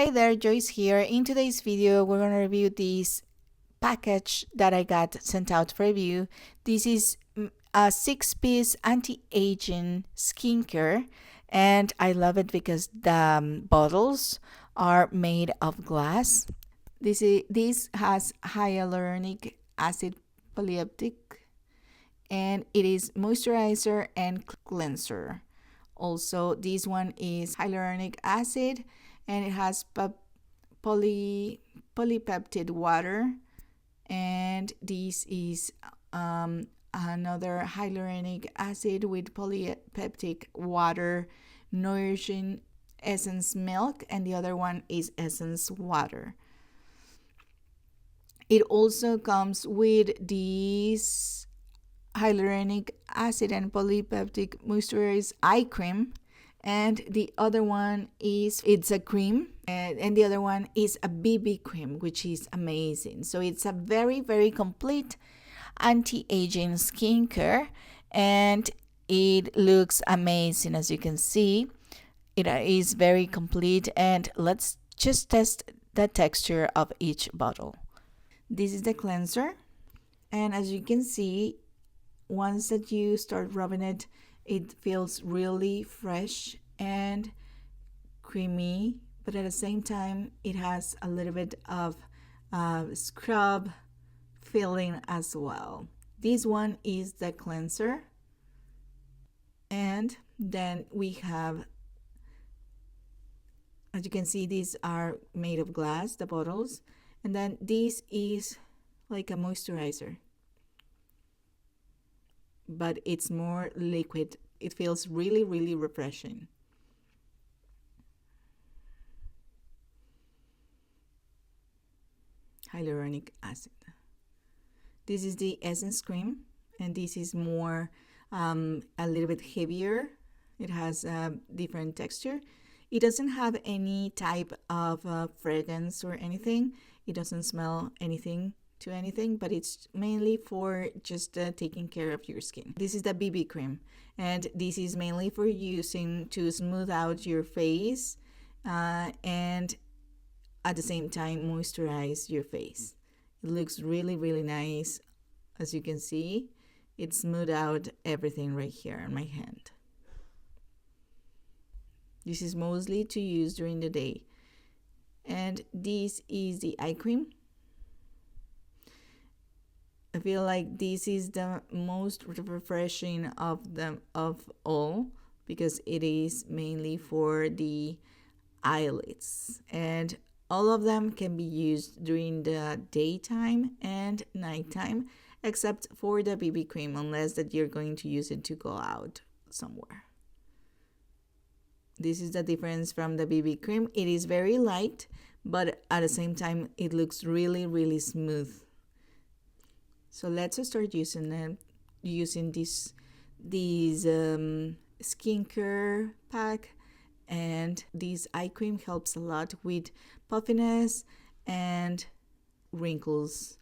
Hi there, Joyce here. In today's video, we're going to review this package that I got sent out for review. This is a 6-piece anti-aging skincare, and I love it because the bottles are made of glass. This has hyaluronic acid polypeptic, and it is moisturizer and cleanser. Also, this one is hyaluronic acid, and it has polypeptide water, and this is another hyaluronic acid with polypeptic water, nourishing essence milk, and the other one is essence water. It also comes with this hyaluronic acid and polypeptic moisturized eye cream, and the other one is it's a cream, and the other one is a BB cream, which is amazing. So it's a very complete anti-aging skincare, and it looks amazing. As you can see, it is very complete, and let's just test the texture of each bottle. This is the cleanser, and as you can see, once that you start rubbing it, it feels really fresh and creamy, but at the same time it has a little bit of scrub feeling as well. This one is the cleanser, and then we have, as you can see, these are made of glass, the bottles, and then this is like a moisturizer, but it's more liquid. It feels really refreshing. Hyaluronic acid. This is the essence cream, and this is more a little bit heavier. It has a different texture. It doesn't have any type of fragrance or anything. It doesn't smell anything to anything, but it's mainly for just taking care of your skin. This is the BB cream, and this is mainly for using to smooth out your face and at the same time moisturize your face. It looks really nice. As you can see, it smoothed out everything right here on my hand. This is mostly to use during the day. And this is the eye cream. I feel like this is the most refreshing of them of all, because it is mainly for the eyelids, and all of them can be used during the daytime and nighttime, except for the BB cream, unless that you're going to use it to go out somewhere. This is the difference from the BB cream. It is very light, but at the same time it looks really smooth. So let's start using this skincare pack. And this eye cream helps a lot with puffiness and wrinkles.